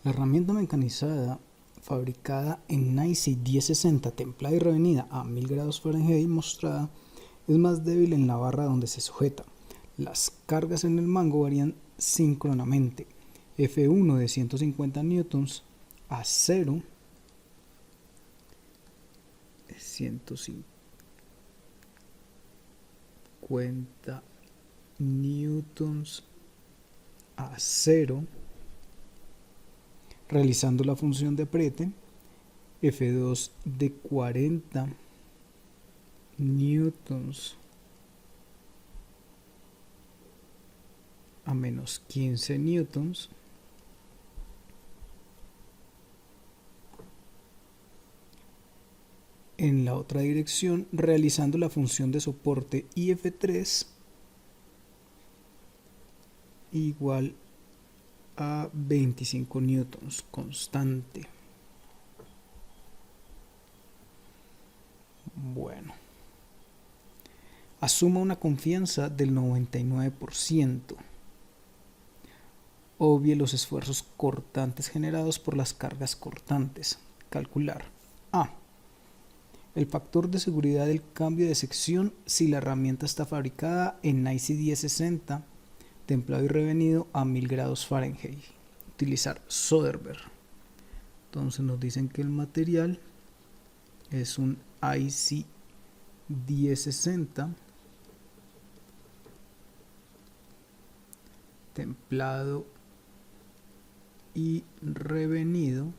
La herramienta mecanizada fabricada en NICE 1060 templada y revenida a 1000 grados Fahrenheit mostrada es más débil en la barra donde se sujeta. Las cargas en el mango varían síncronamente. F1 de 150 newtons a 0 de 150 newtons a 0 realizando la función de apriete. F2 de 40 newtons a menos 15 newtons. En la otra dirección, realizando la función de soporte IF3 igual a 25 newtons constante. Bueno, asuma una confianza del 99%. Obvie los esfuerzos cortantes generados por las cargas cortantes. Calcular. A. El factor de seguridad del cambio de sección si la herramienta está fabricada en NICE 1060 templado y revenido a 1000 grados Fahrenheit. Utilizar Soderberg. Entonces nos dicen que el material es un IC 1060 templado y revenido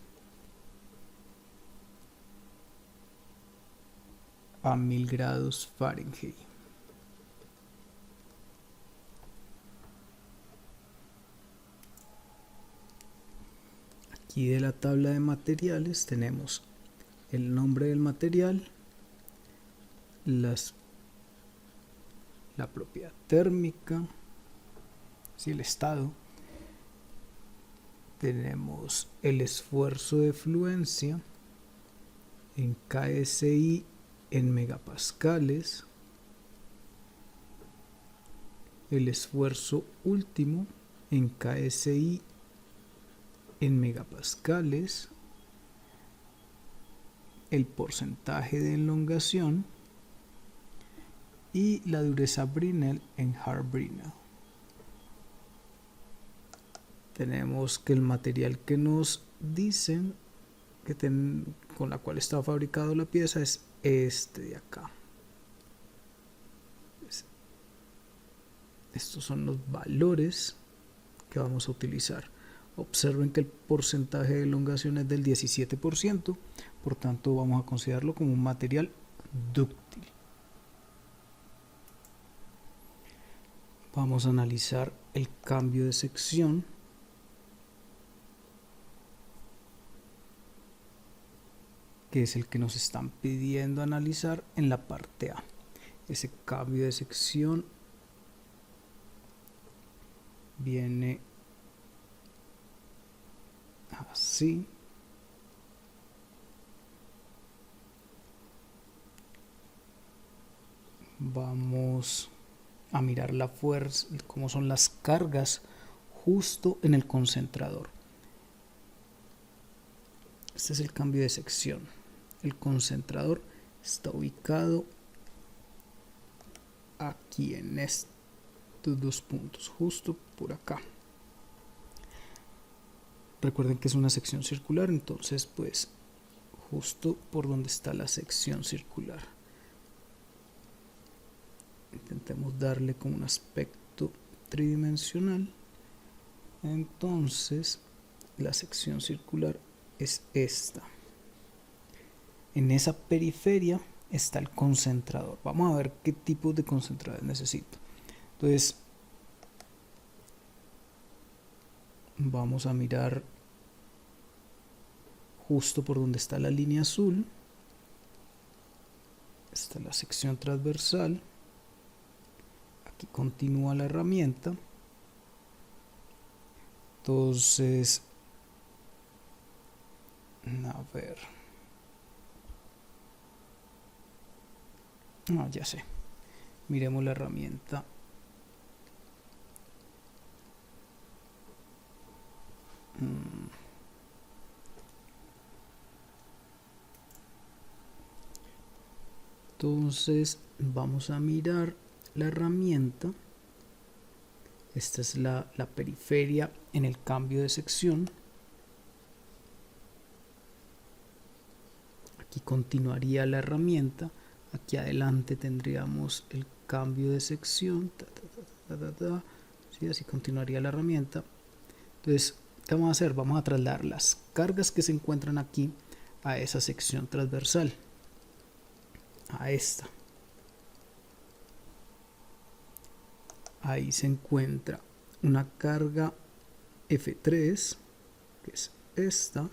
a 1000 grados Fahrenheit. Aquí de la tabla de materiales tenemos el nombre del material, la propiedad térmica, sí, el estado. Tenemos el esfuerzo de fluencia en KSI en megapascales, el esfuerzo último en KSI en megapascales, el porcentaje de elongación y la dureza Brinell en Hart-Brinell. Tenemos que el material que nos dicen con la cual está fabricado la pieza es este de acá. Estos son los valores que vamos a utilizar. Observen que el porcentaje de elongación es del 17%, por tanto vamos a considerarlo como un material dúctil. Vamos a analizar el cambio de sección. Que es el que nos están pidiendo analizar en la parte A. Ese cambio de sección viene así. Vamos a mirar la fuerza, cómo son las cargas justo en el concentrador. Este es el cambio de sección. El concentrador está ubicado aquí en estos dos puntos, justo por acá. Recuerden que es una sección circular, entonces pues justo por donde está la sección circular. Intentemos darle como un aspecto tridimensional. Entonces la sección circular es esta. En esa periferia está el concentrador. Vamos a ver qué tipo de concentrador necesito. Entonces vamos a mirar justo por donde está la línea azul. Está la sección transversal. Aquí continúa la herramienta. Entonces, a ver. No, ya sé. Miremos la herramienta. Entonces vamos a mirar la herramienta. Esta es la periferia en el cambio de sección. Aquí continuaría la herramienta. Aquí adelante tendríamos el cambio de sección. Sí, así continuaría la herramienta. Entonces, ¿qué vamos a hacer? Vamos a trasladar las cargas que se encuentran aquí a esa sección transversal. A esta. Ahí se encuentra una carga F3, que es esta.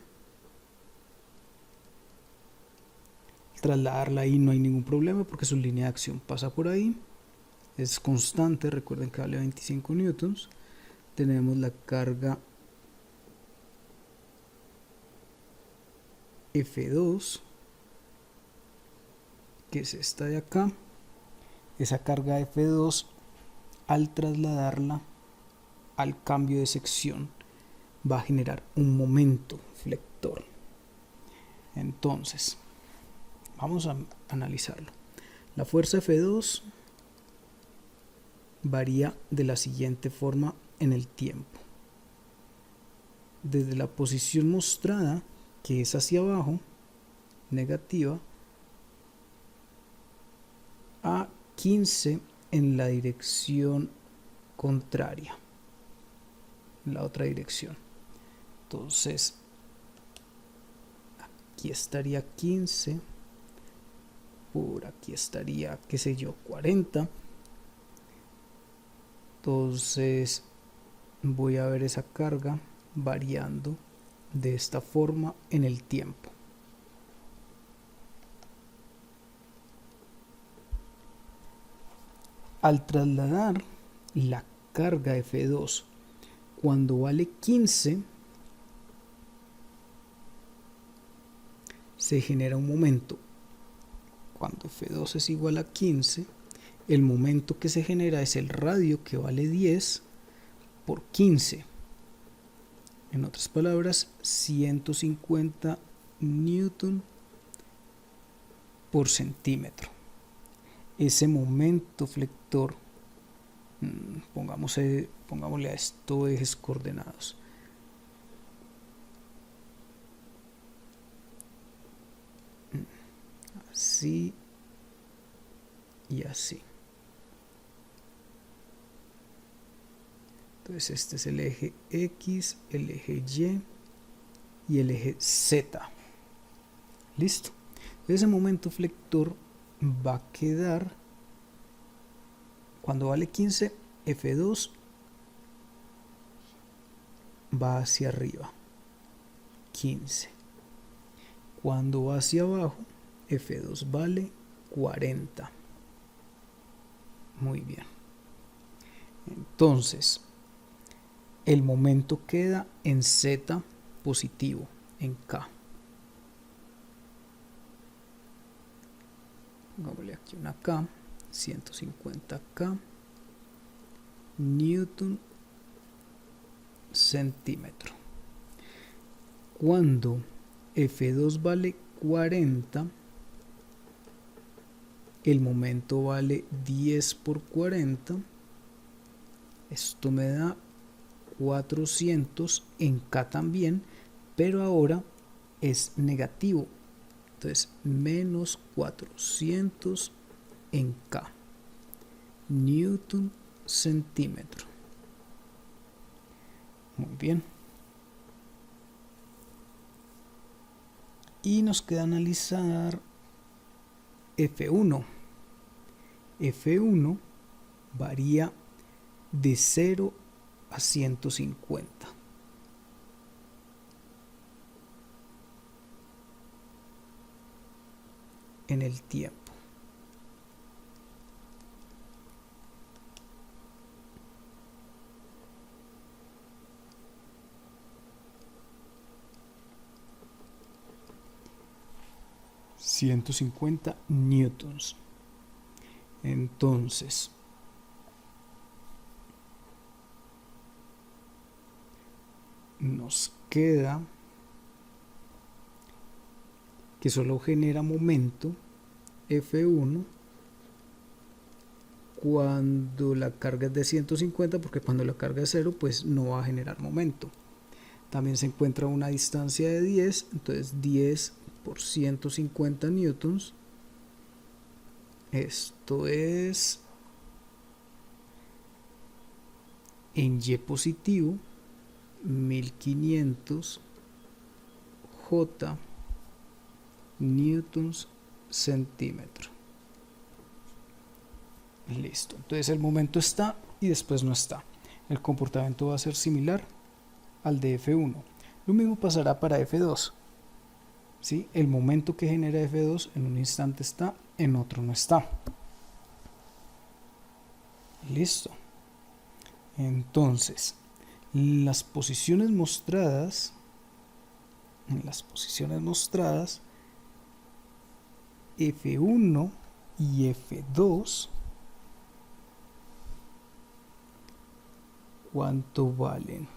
Trasladarla ahí no hay ningún problema porque su línea de acción pasa por ahí. Es constante, recuerden que vale 25 newtons. Tenemos la carga F2, que es esta de acá. Esa carga F2, al trasladarla al cambio de sección, va a generar un momento flector. Entonces, vamos a analizarlo. La fuerza F2 varía de la siguiente forma en el tiempo. Desde la posición mostrada, que es hacia abajo, negativa, a 15 en la dirección contraria, en la otra dirección. Entonces, aquí estaría 15, por aquí estaría, qué sé yo, 40. Entonces voy a ver esa carga variando de esta forma en el tiempo. Al trasladar la carga F2 cuando vale 15, se genera un momento. Cuando F2 es igual a 15, el momento que se genera es el radio, que vale 10 por 15. En otras palabras, 150 newton por centímetro. Ese momento flector, pongámosle a esto ejes coordenados. Así y así. Entonces este es el eje X, el eje Y y el eje Z. Listo. Ese momento flector va a quedar cuando vale 15, F2 va hacia arriba, 15. Cuando va hacia abajo, F2 vale 40. Muy bien. Entonces, el momento queda en Z positivo, en K. Pongámosle aquí una K, 150K, newton centímetro. Cuando F2 vale 40, el momento vale 10 por 40. Esto me da 400 en K también, pero ahora es negativo. Entonces, menos 400 en K, newton centímetro. Muy bien. Y nos queda analizar F1. F1 varía de 0 a 150. En el tiempo. ...150 newtons. Entonces... nos queda... que solo genera momento F1 cuando la carga es de 150, porque cuando la carga es 0 pues no va a generar momento. También se encuentra una distancia de 10, entonces 10 por 150 newtons, esto es en Y positivo 1500 J newtons centímetro. Listo, entonces el momento está y después no está. El comportamiento va a ser similar al de F1. Lo mismo pasará para F2. ¿Sí? El momento que genera F2 en un instante está, en otro no está. Listo. Entonces, en las posiciones mostradas, F1 y F2, ¿cuánto valen?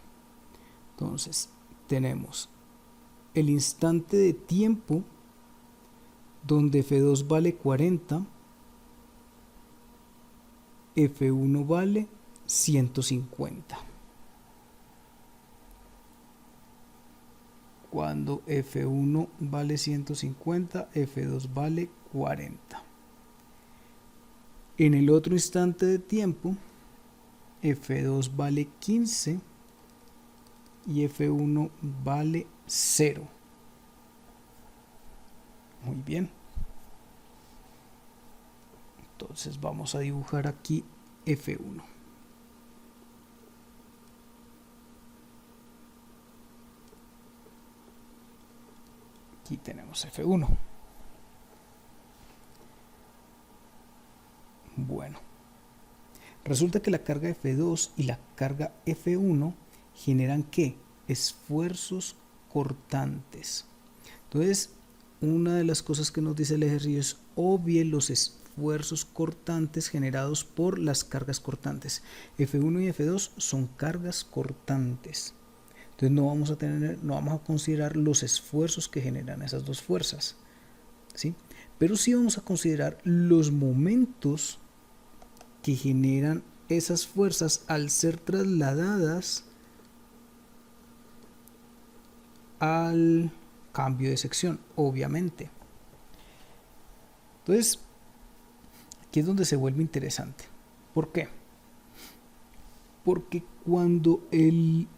Entonces, tenemos el instante de tiempo donde F2 vale 40, F1 vale 150. Cuando F1 vale 150, F2 vale 40. En el otro instante de tiempo, F2 vale 15 y F1 vale 0. Muy bien. Entonces vamos a dibujar aquí F1. Aquí tenemos F1. Bueno, resulta que la carga F2 y la carga F1 generan ¿qué? Esfuerzos cortantes. Entonces, una de las cosas que nos dice el ejercicio es obvie los esfuerzos cortantes generados por las cargas cortantes. F1 y F2 son cargas cortantes. Entonces no vamos a considerar los esfuerzos que generan esas dos fuerzas, ¿sí? Pero sí vamos a considerar los momentos que generan esas fuerzas al ser trasladadas al cambio de sección, obviamente. Entonces, aquí es donde se vuelve interesante. ¿Por qué? Porque cuando el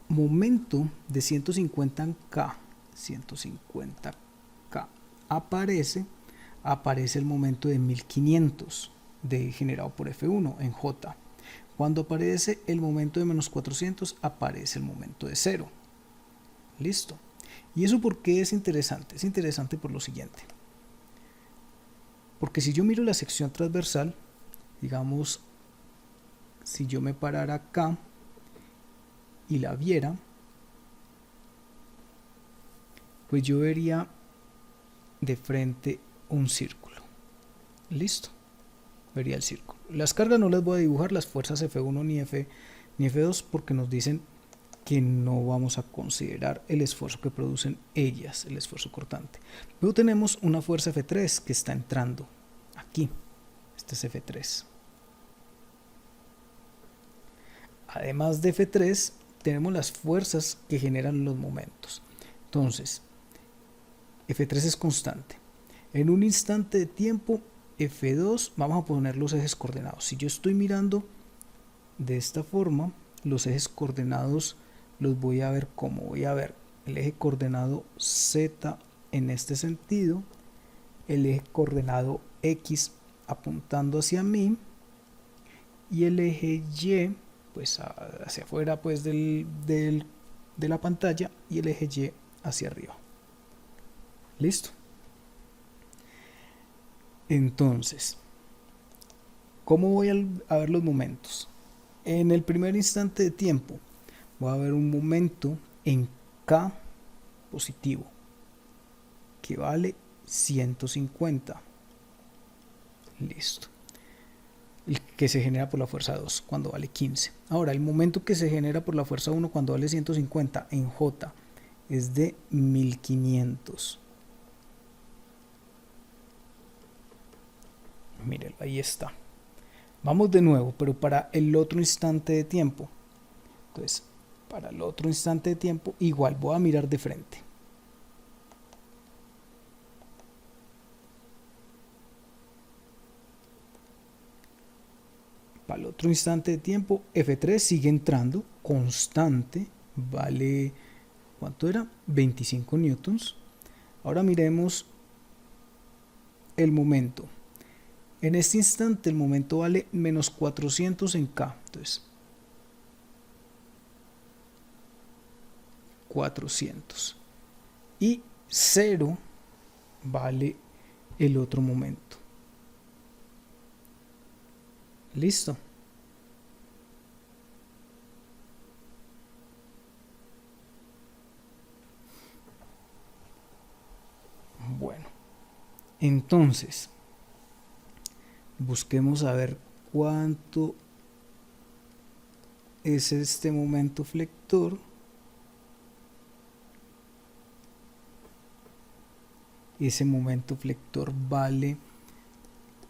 momento de 150K aparece el momento de 1500 generado por F1 en J. Cuando aparece el momento de menos 400, aparece el momento de 0. Listo. ¿Y eso por qué es interesante? Es interesante por lo siguiente. Porque si yo miro la sección transversal, digamos, si yo me parara acá y la viera, pues yo vería de frente un círculo. Listo. Vería el círculo. Las cargas no las voy a dibujar, las fuerzas F1 ni F2, porque nos dicen que no vamos a considerar el esfuerzo que producen ellas, el esfuerzo cortante. Luego tenemos una fuerza F3 que está entrando aquí. Este es F3. Además de F3, tenemos las fuerzas que generan los momentos. Entonces, F3 es constante. En un instante de tiempo, F2, vamos a poner los ejes coordenados. Si yo estoy mirando de esta forma, los ejes coordenados los voy a ver como voy a ver el eje coordenado Z en este sentido, el eje coordenado X apuntando hacia mí y el eje Y pues hacia afuera pues de la pantalla y el eje Y hacia arriba. Listo. Entonces, ¿cómo voy a ver los momentos? En el primer instante de tiempo voy a ver un momento en K positivo que vale 150. Listo. El que se genera por la fuerza 2 cuando vale 15. Ahora, el momento que se genera por la fuerza 1 cuando vale 150 en J es de 1500. Mírenlo, ahí está. Vamos de nuevo, pero para el otro instante de tiempo. Entonces, para el otro instante de tiempo, igual voy a mirar de frente. Para el otro instante de tiempo, F3 sigue entrando, constante, vale, ¿cuánto era? 25 newtons. Ahora miremos el momento. En este instante el momento vale menos 400 en K. Entonces, 400. Y 0 vale el otro momento. Listo. Bueno, entonces busquemos a ver cuánto es este momento flector. Ese momento flector vale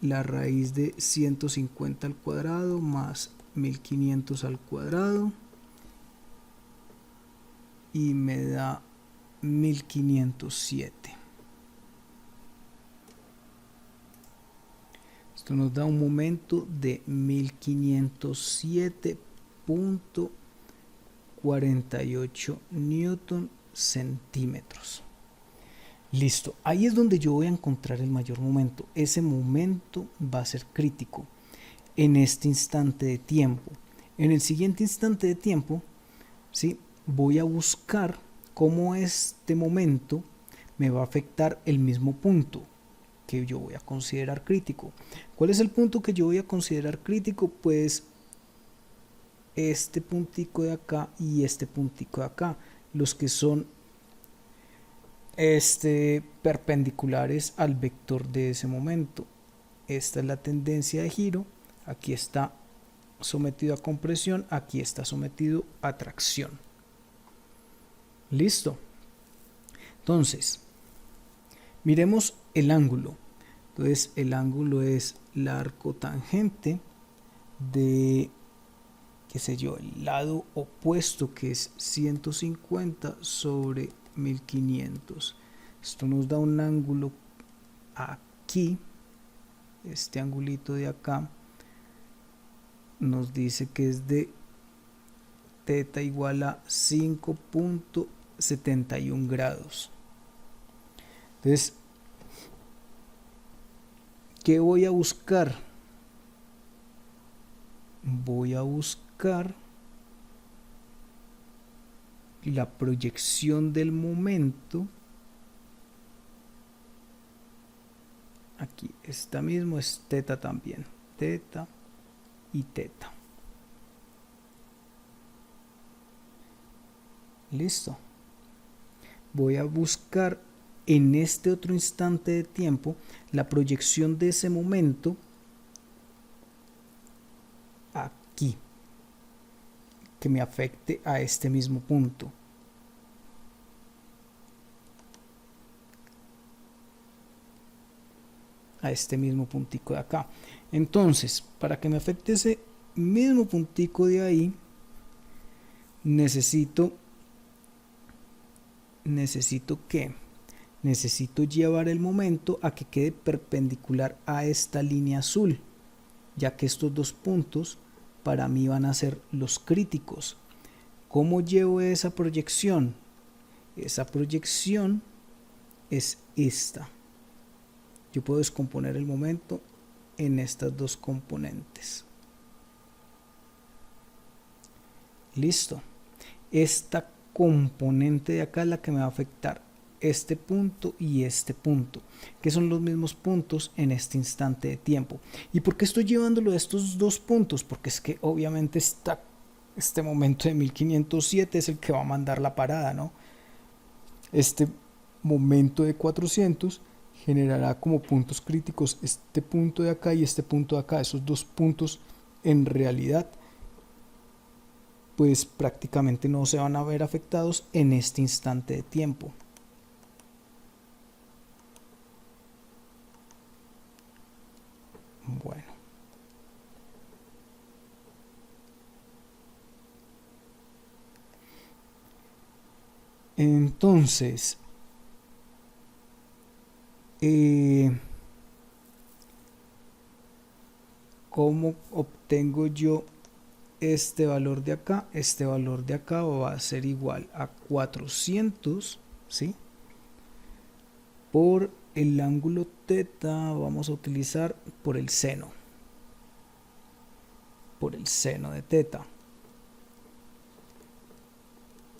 la raíz de 150 al cuadrado más 1500 al cuadrado y me da 1507. Esto nos da un momento de 1507.48 newton centímetros. Listo, ahí es donde yo voy a encontrar el mayor momento. Ese momento va a ser crítico en este instante de tiempo. En el siguiente instante de tiempo, ¿sí?, voy a buscar cómo este momento me va a afectar el mismo punto que yo voy a considerar crítico. ¿Cuál es el punto que yo voy a considerar crítico? Pues este puntico de acá y este puntico de acá, los que son perpendiculares al vector de ese momento. Esta es la tendencia de giro, aquí está sometido a compresión, aquí está sometido a tracción. Listo. Entonces, miremos el ángulo. Entonces, el ángulo es la arcotangente de, qué sé yo, el lado opuesto, que es 150 sobre 1500. Esto nos da un ángulo aquí. Este angulito de acá nos dice que es de θ igual a 5.71 grados. Entonces, ¿qué voy a buscar? Voy a buscar la proyección del momento. Aquí esta mismo es θ también, θ y θ. Listo. Voy a buscar en este otro instante de tiempo la proyección de ese momento aquí, que me afecte a este mismo punto. A este mismo puntico de acá. Entonces, para que me afecte ese mismo puntico de ahí, necesito llevar el momento a que quede perpendicular a esta línea azul, ya que estos dos puntos para mí van a ser los críticos. ¿Cómo llevo esa proyección? Esa proyección es esta. Yo puedo descomponer el momento en estas dos componentes. Listo. Esta componente de acá es la que me va a afectar este punto y este punto, que son los mismos puntos en este instante de tiempo. ¿Y por qué estoy llevándolo a estos dos puntos? Porque es que obviamente este momento de 1507 es el que va a mandar la parada, ¿no? Este momento de 400 generará como puntos críticos este punto de acá y este punto de acá. Esos dos puntos en realidad pues prácticamente no se van a ver afectados en este instante de tiempo. Entonces, ¿cómo obtengo yo este valor de acá? Este valor de acá va a ser igual a 400, ¿sí? Por el ángulo teta vamos a utilizar por el seno de teta.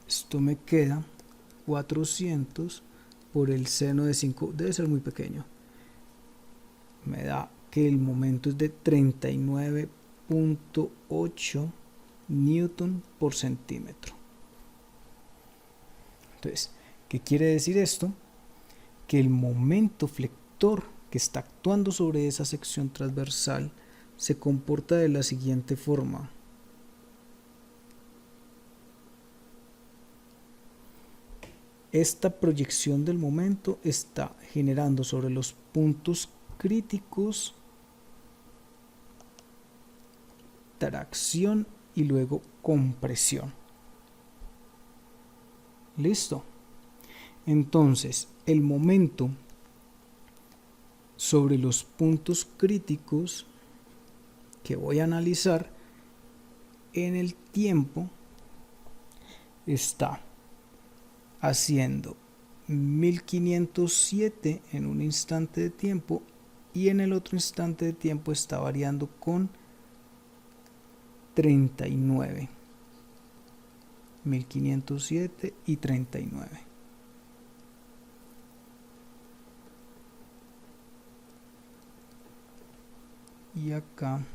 Esto me queda 400 por el seno de 5, debe ser muy pequeño, me da que el momento es de 39.8 newton por centímetro. Entonces, ¿qué quiere decir esto? Que el momento flector que está actuando sobre esa sección transversal se comporta de la siguiente forma. Esta proyección del momento está generando sobre los puntos críticos tracción y luego compresión. ¿Listo? Entonces, el momento sobre los puntos críticos que voy a analizar en el tiempo está haciendo 1507 en un instante de tiempo y en el otro instante de tiempo está variando con 39. 1507 y 39. Y acá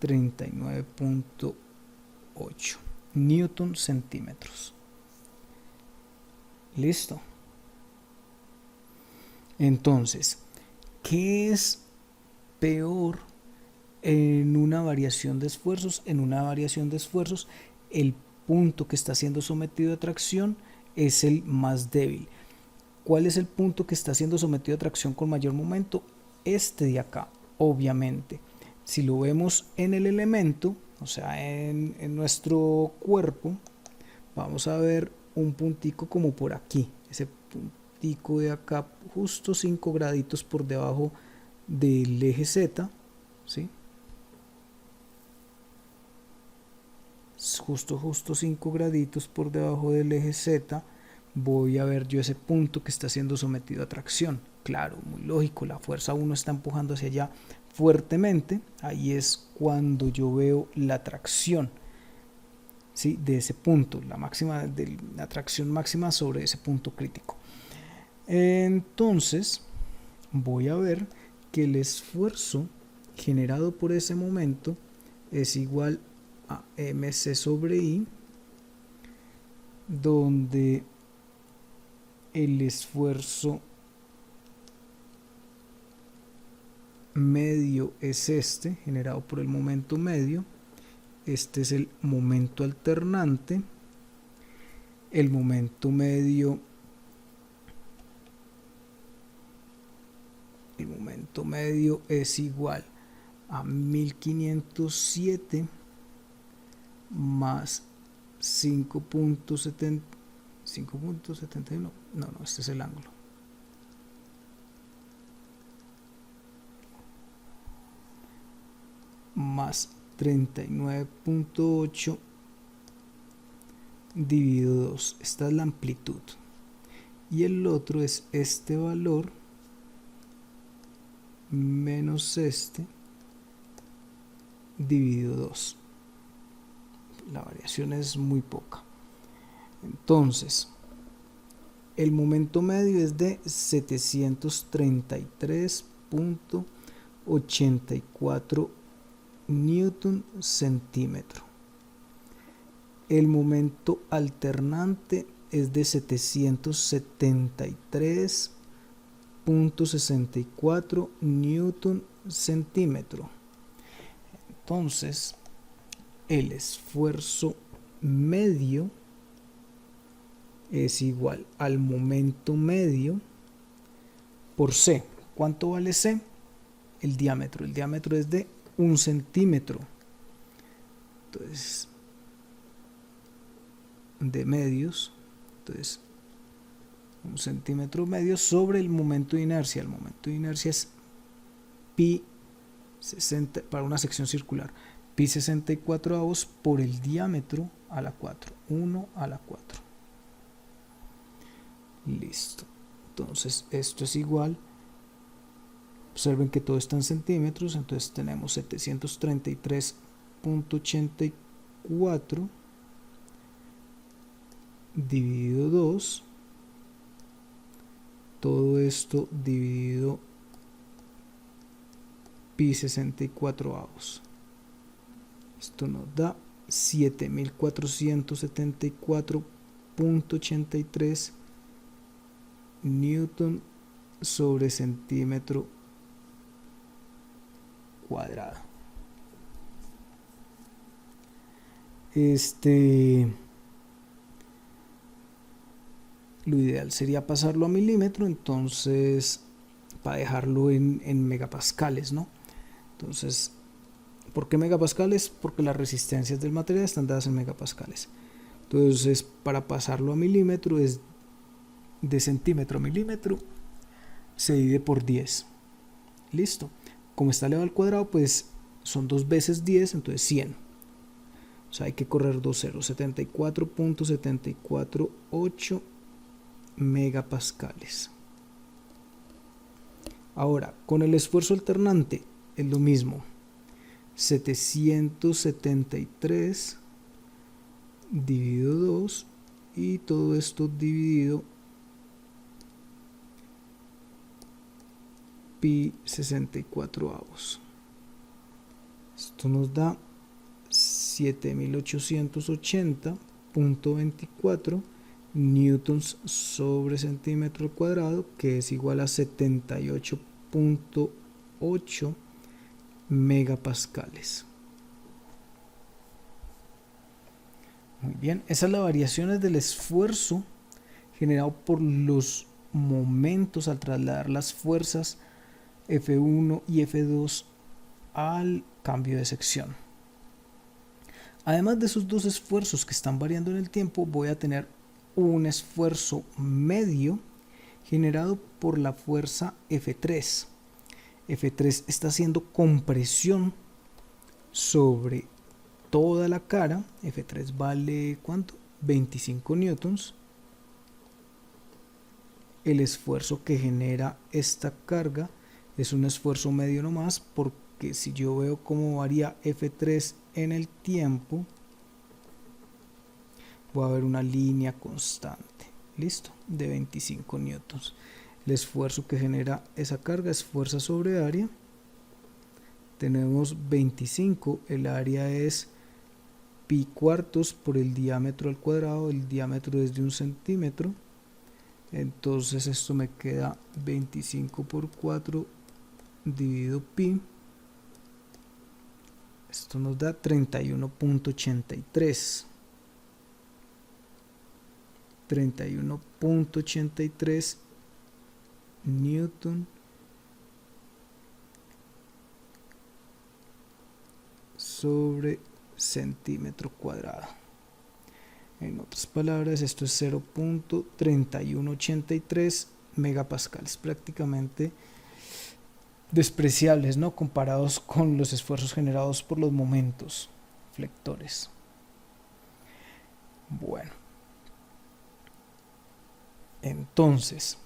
39.8 newton centímetros. Listo. Entonces, ¿qué es peor en una variación de esfuerzos? En una variación de esfuerzos, el punto que está siendo sometido a tracción es el más débil. ¿Cuál es el punto que está siendo sometido a tracción con mayor momento? Este de acá, obviamente. Si lo vemos en el elemento, o sea, en nuestro cuerpo, vamos a ver un puntico como por aquí. Ese puntico de acá, justo 5 graditos por debajo del eje Z, ¿sí? Justo 5 graditos por debajo del eje Z, voy a ver yo ese punto que está siendo sometido a tracción. Claro, muy lógico, la fuerza 1 está empujando hacia allá fuertemente, ahí es cuando yo veo la tracción, ¿sí? De ese punto, la tracción máxima sobre ese punto crítico. Entonces, voy a ver que el esfuerzo generado por ese momento es igual a mc sobre i, donde el esfuerzo medio es este, generado por el momento medio. Este es el momento alternante. El momento medio es igual a 1507 más 5.71. No, este es el ángulo. Más 39.8 dividido 2. Esta es la amplitud. Y el otro es este valor menos este dividido 2. La variación es muy poca. Entonces, el momento medio es de 733.84 newton centímetro. El momento alternante es de 773.64 newton centímetro. Entonces, el esfuerzo medio es igual al momento medio por C. ¿Cuánto vale C? El diámetro. El diámetro es de 1 centímetro. Entonces, de medios, entonces 1 centímetro medio sobre el momento de inercia. El momento de inercia es pi 60 para una sección circular, pi 64 por el diámetro a la 4, 1 a la 4. Listo. Entonces esto es igual, observen que todo está en centímetros, entonces tenemos 733.84 dividido 2, todo esto dividido pi 64. Esto nos da 7474.83 newton sobre centímetro cuadrado. Lo ideal sería pasarlo a milímetro, entonces para dejarlo en megapascales, ¿no? Entonces, ¿por qué megapascales? Porque las resistencias del material están dadas en megapascales. Entonces, para pasarlo a milímetro es de centímetro a milímetro, se divide por 10. Listo. Como está elevado al cuadrado, pues son 2 veces 10, entonces 100. O sea, hay que correr 2 ceros, 74.748 megapascales. Ahora, con el esfuerzo alternante es lo mismo. 773 dividido 2 y todo esto dividido pi 64. Esto nos da 7880.24 newtons sobre centímetro al cuadrado, que es igual a 78.8 megapascales. Muy bien, esas son las variaciones del esfuerzo generado por los momentos al trasladar las fuerzas F1 y F2 al cambio de sección. Además de esos dos esfuerzos que están variando en el tiempo, voy a tener un esfuerzo medio generado por la fuerza F3. F3 está haciendo compresión sobre toda la cara. F3 vale ¿cuánto? 25 newtons. El esfuerzo que genera esta carga es un esfuerzo medio nomás, porque si yo veo cómo varía F3 en el tiempo, voy a ver una línea constante, listo, de 25 newtons. El esfuerzo que genera esa carga es fuerza sobre área. Tenemos 25, el área es pi cuartos por el diámetro al cuadrado, el diámetro es de 1 centímetro, entonces esto me queda 25 por 4 dividido pi, esto nos da 31.83 newton sobre centímetro cuadrado. En otras palabras, esto es 0.3183 megapascales, prácticamente despreciables, ¿no?, comparados con los esfuerzos generados por los momentos flectores. Bueno, entonces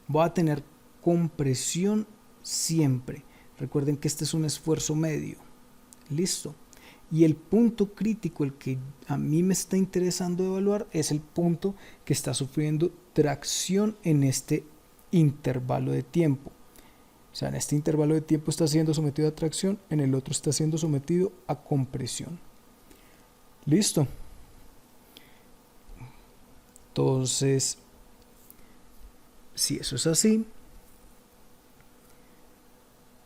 voy a tener compresión siempre. Recuerden que este es un esfuerzo medio. Listo. Y el punto crítico, el que a mí me está interesando evaluar, es el punto que está sufriendo tracción en este intervalo de tiempo. O sea, en este intervalo de tiempo está siendo sometido a tracción, en el otro está siendo sometido a compresión. Listo. Entonces, si eso es así,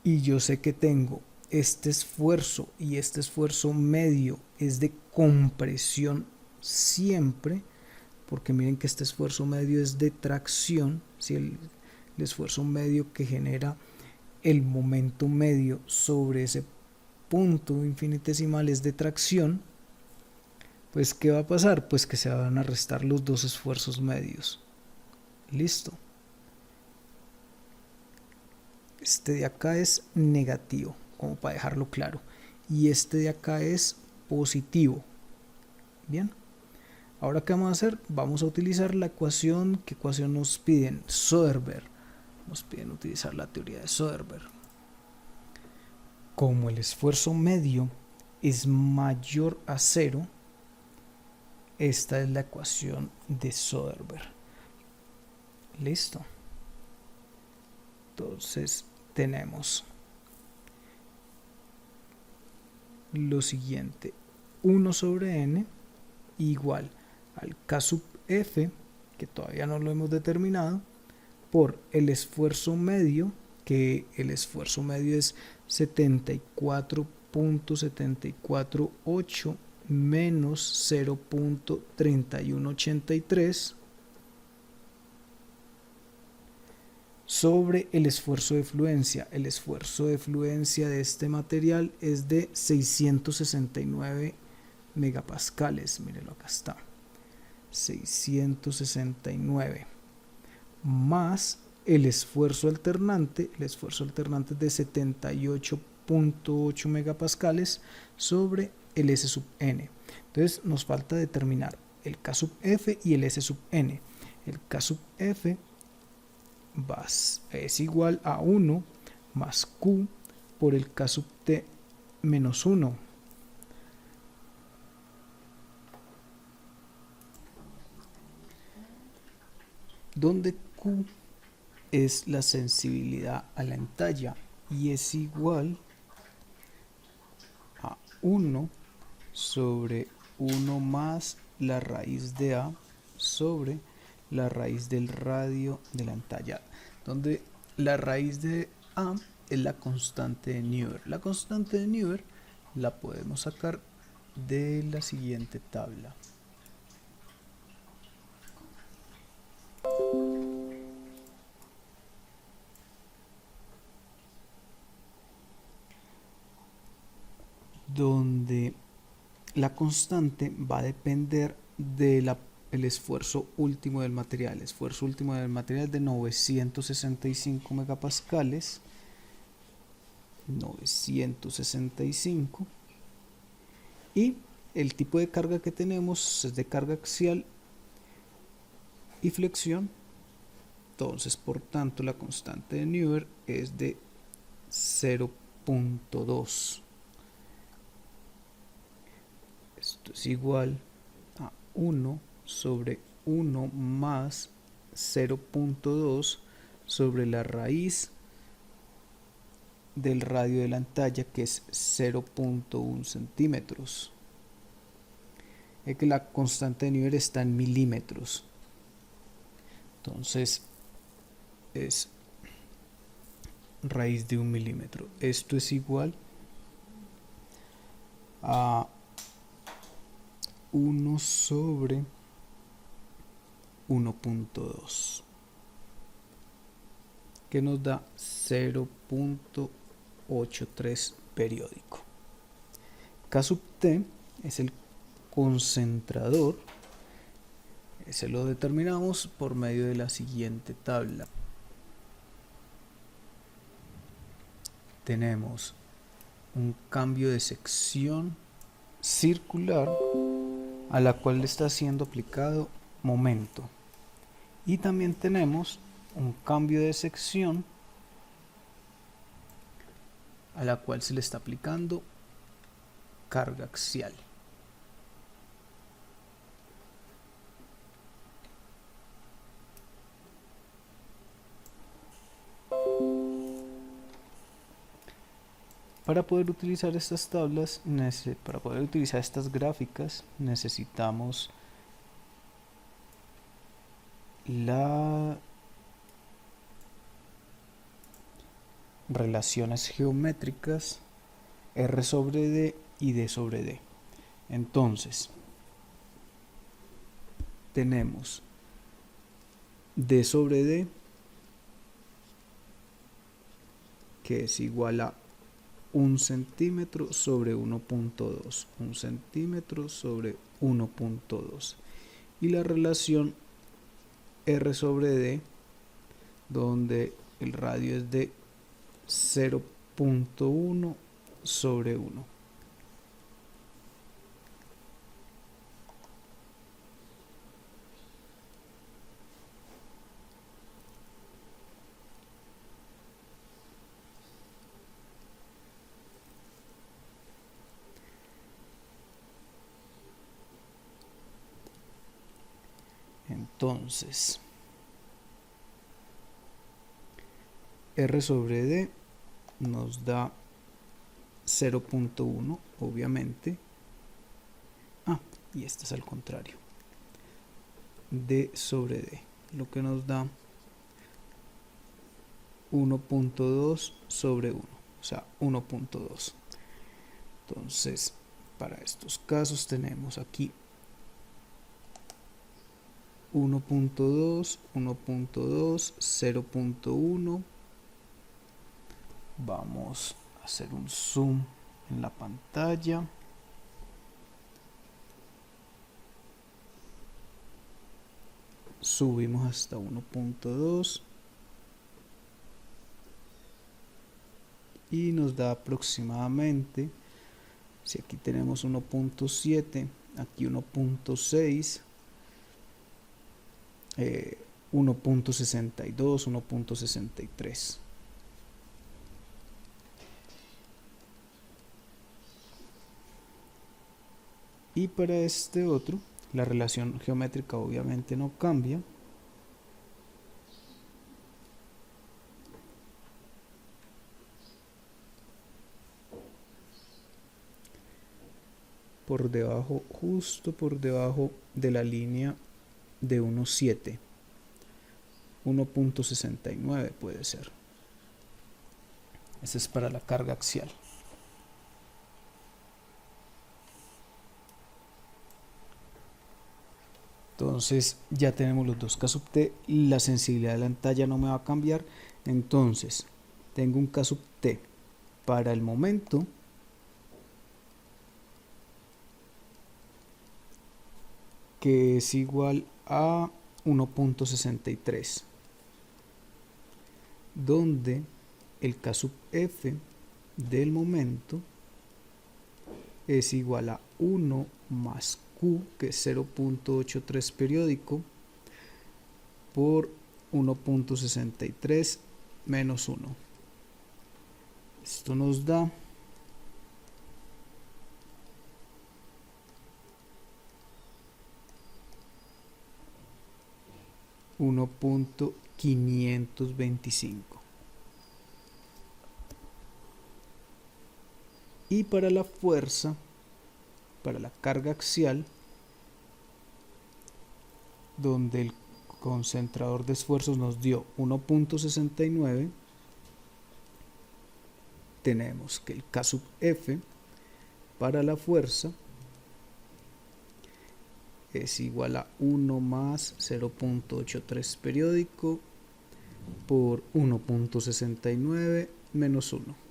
y yo sé que tengo este esfuerzo y este esfuerzo medio es de compresión siempre, porque miren que este esfuerzo medio es de tracción, si el esfuerzo medio que genera el momento medio sobre ese punto infinitesimal es de tracción, Pues, ¿qué va a pasar? Pues que se van a restar los dos esfuerzos medios. Listo. Este de acá es negativo, como para dejarlo claro. Y este de acá es positivo. Bien. Ahora, ¿qué vamos a hacer? Vamos a utilizar la ecuación. ¿Qué ecuación nos piden? Soderberg. Nos piden utilizar la teoría de Soderberg. Como el esfuerzo medio es mayor a 0, esta es la ecuación de Soderberg. Listo. Entonces tenemos lo siguiente: 1 sobre n igual al K sub f, que todavía no lo hemos determinado, por el esfuerzo medio, que el esfuerzo medio es 74.748 menos 0.3183 sobre el esfuerzo de fluencia. El esfuerzo de fluencia de este material es de 669 megapascales. Mírenlo, acá está. 669 más el esfuerzo alternante es de 78.8 megapascales sobre el S sub n. Entonces nos falta determinar el K sub f y el S sub n. El K sub f es igual a 1 más Q por el K sub t menos 1. Donde Q es la sensibilidad a la entalla y es igual a 1 sobre 1 más la raíz de A sobre la raíz del radio de la entalla, donde la raíz de A es la constante de Newer. La constante de Newer la podemos sacar de la siguiente tabla. Donde la constante va a depender del esfuerzo último del material. El esfuerzo último del material es de 965 megapascales. 965. Y el tipo de carga que tenemos es de carga axial y flexión. Entonces, por tanto, la constante de Newer es de 0.2. Esto es igual a 1 sobre 1 más 0.2 sobre la raíz del radio de la entalla, que es 0.1 centímetros. Es que la constante de Newer está en milímetros. Entonces es raíz de 1 milímetro. Esto es igual a 1 sobre 1.2, que nos da 0.83 periódico. K sub t es el concentrador. Ese lo determinamos por medio de la siguiente tabla. Tenemos un cambio de sección circular a la cual le está siendo aplicado momento, y también tenemos un cambio de sección a la cual se le está aplicando carga axial. Para poder utilizar estas tablas, para poder utilizar estas gráficas, necesitamos las relaciones geométricas R sobre D y D sobre D. Entonces, tenemos D sobre D, que es igual a 1 centímetro sobre 1.2, 1 centímetro sobre 1.2, y la relación R sobre D, donde el radio es de 0.1 sobre 1. Entonces, R sobre D nos da 0.1, obviamente. Y este es al contrario. D sobre D, lo que nos da 1.2 sobre 1, o sea, 1.2. Entonces, para estos casos tenemos aquí 1.2, 1.2, 0.1. Vamos a hacer un zoom en la pantalla. Subimos hasta 1.2 y nos da aproximadamente, si aquí tenemos 1.7, aquí 1.6, 1.62, 1.63. Y para este otro, la relación geométrica obviamente no cambia. Por debajo, justo por debajo de la línea de 1.7, 1.69 puede ser. Ese es para la carga axial. Entonces ya tenemos los dos K sub T, la sensibilidad de la talla no me va a cambiar. Entonces tengo un K sub T para el momento que es igual a 1.63, donde el K sub F del momento es igual a 1 más Q, que es 0.83 periódico, por 1.63 menos 1. Esto nos da 1.525. Y para la fuerza, para la carga axial, donde el concentrador de esfuerzos nos dio 1.69, tenemos que el K sub F para la fuerza es igual a 1 más 0.83 periódico por 1.69 menos 1.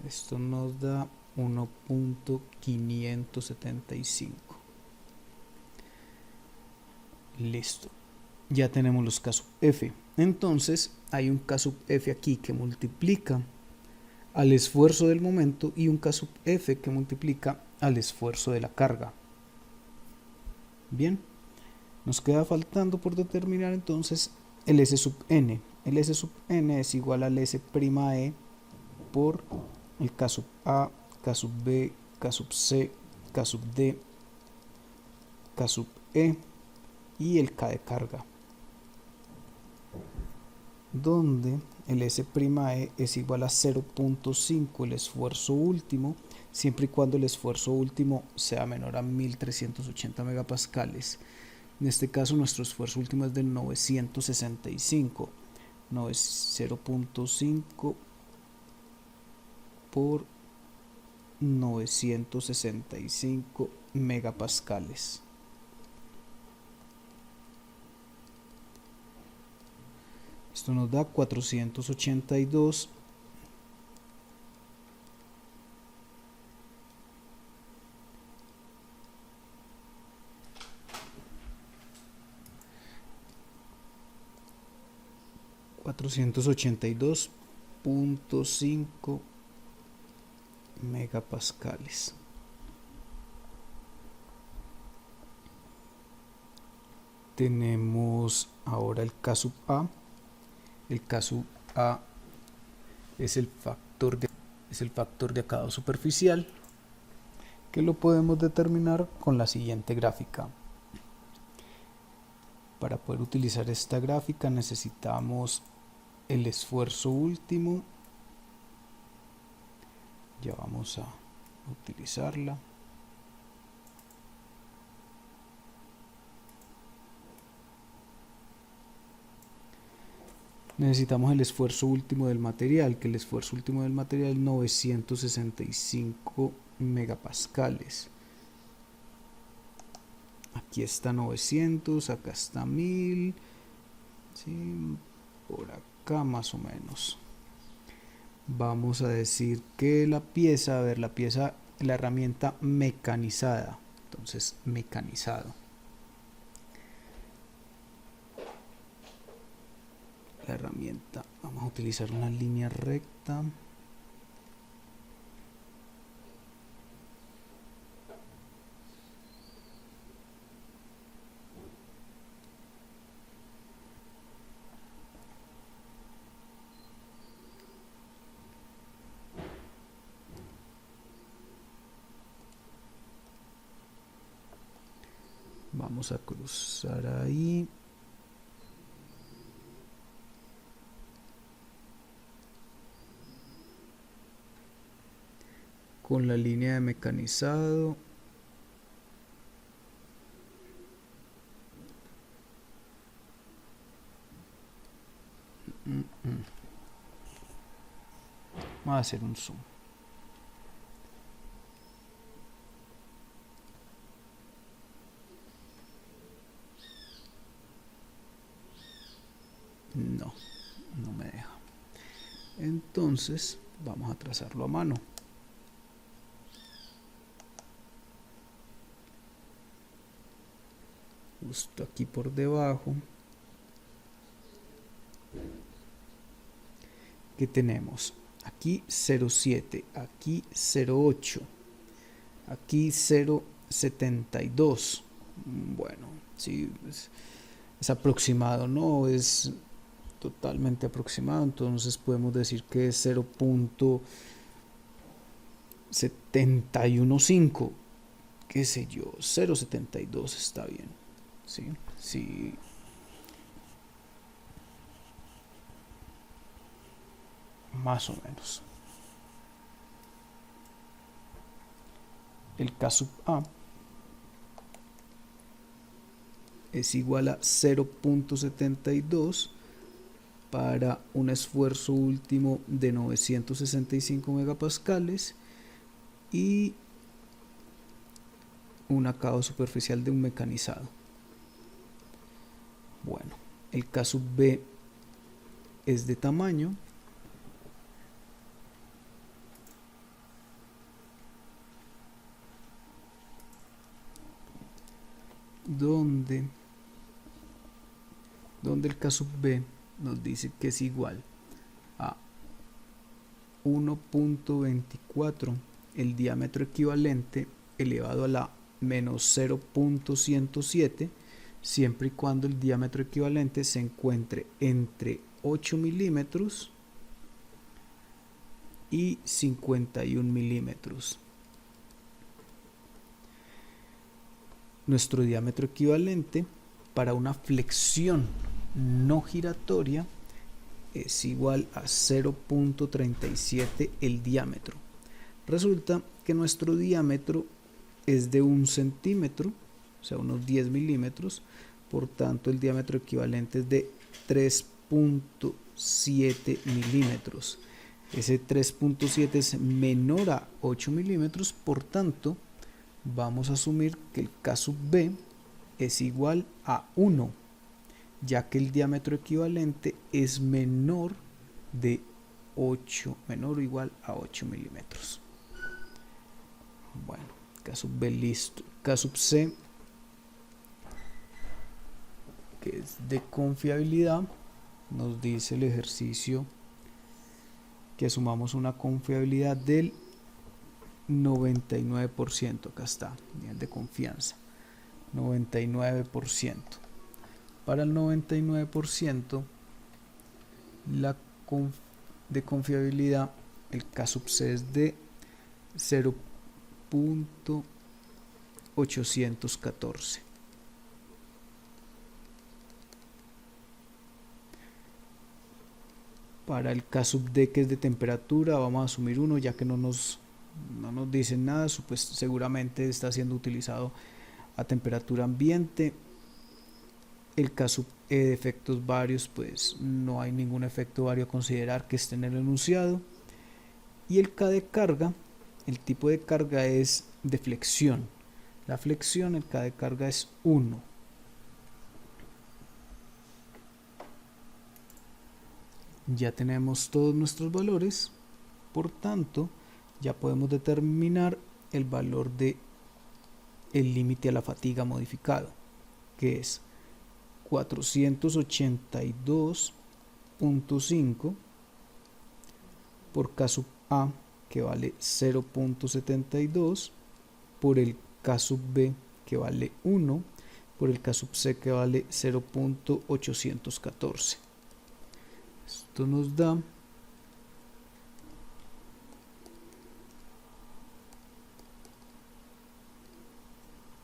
Esto nos da 1.575. Listo. Ya tenemos los K sub F. Entonces hay un K sub F aquí que multiplica al esfuerzo del momento y un K sub F que multiplica al esfuerzo de la carga. Bien, nos queda faltando por determinar entonces el S sub n. El S sub n es igual al S' E por el K sub A, K sub B, K sub C, K sub D, K sub E y el K de carga, donde el S' E es igual a 0.5 el esfuerzo último, siempre y cuando el esfuerzo último sea menor a 1380 megapascales. En este caso nuestro esfuerzo último es de 965, 0.5 por 965 megapascales. Esto nos da 482 482.5 megapascales. Tenemos ahora el K sub A. El K sub A es el factor de acabado superficial, que lo podemos determinar con la siguiente gráfica. Para poder utilizar esta gráfica necesitamos el esfuerzo último. Ya vamos a utilizarla. Necesitamos el esfuerzo último del material, que el esfuerzo último del material es 965 megapascales. Aquí está 900, acá está 1000, ¿sí? Por acá más o menos. Vamos a decir que la pieza, la herramienta mecanizada, entonces mecanizado. La herramienta, vamos a utilizar una línea recta. Vamos a cruzar ahí. Con la línea de mecanizado. Vamos a hacer un zoom. No me deja. Entonces vamos a trazarlo a mano. Justo aquí por debajo. ¿Qué tenemos? Aquí 0,7, aquí 0,8, aquí 0,72. Bueno, sí, es aproximado, no es totalmente aproximado, entonces podemos decir que es 0.715, qué sé yo, 0,72 está bien, ¿sí? Sí. Más o menos. El K sub A es igual a 0.72 para un esfuerzo último de 965 megapascales y un acabado superficial de un mecanizado. Bueno, el K sub B es de tamaño. Donde el K sub B nos dice que es igual a 1.24 el diámetro equivalente elevado a la menos 0.107, siempre y cuando el diámetro equivalente se encuentre entre 8 milímetros y 51 milímetros. Nuestro diámetro equivalente para una flexión no giratoria es igual a 0.37 el diámetro. Resulta que nuestro diámetro es de 1 centímetro, o sea, unos 10 milímetros, por tanto el diámetro equivalente es de 3.7 milímetros. Ese 3.7 es menor a 8 milímetros, por tanto vamos a asumir que el K sub B es igual a 1, ya que el diámetro equivalente es menor o igual a 8 milímetros. Bueno, caso B listo. Caso C, que es de confiabilidad, nos dice el ejercicio que asumamos una confiabilidad del 99%. Acá está, nivel de confianza, 99%. Para el 99%, la de confiabilidad, el K sub C es de 0.814. Para el K sub D, que es de temperatura, vamos a asumir 1, ya que no nos dicen nada, pues seguramente está siendo utilizado a temperatura ambiente. El K sub E de efectos varios, pues no hay ningún efecto vario a considerar que esté en el enunciado. Y el K de carga, el tipo de carga es de flexión. La flexión, el K de carga es 1. Ya tenemos todos nuestros valores, por tanto, ya podemos determinar el valor de el límite a la fatiga modificado, que es 482.5 por K sub A, que vale 0.72, por el K sub B, que vale 1, por el K sub C, que vale 0.814. Esto nos da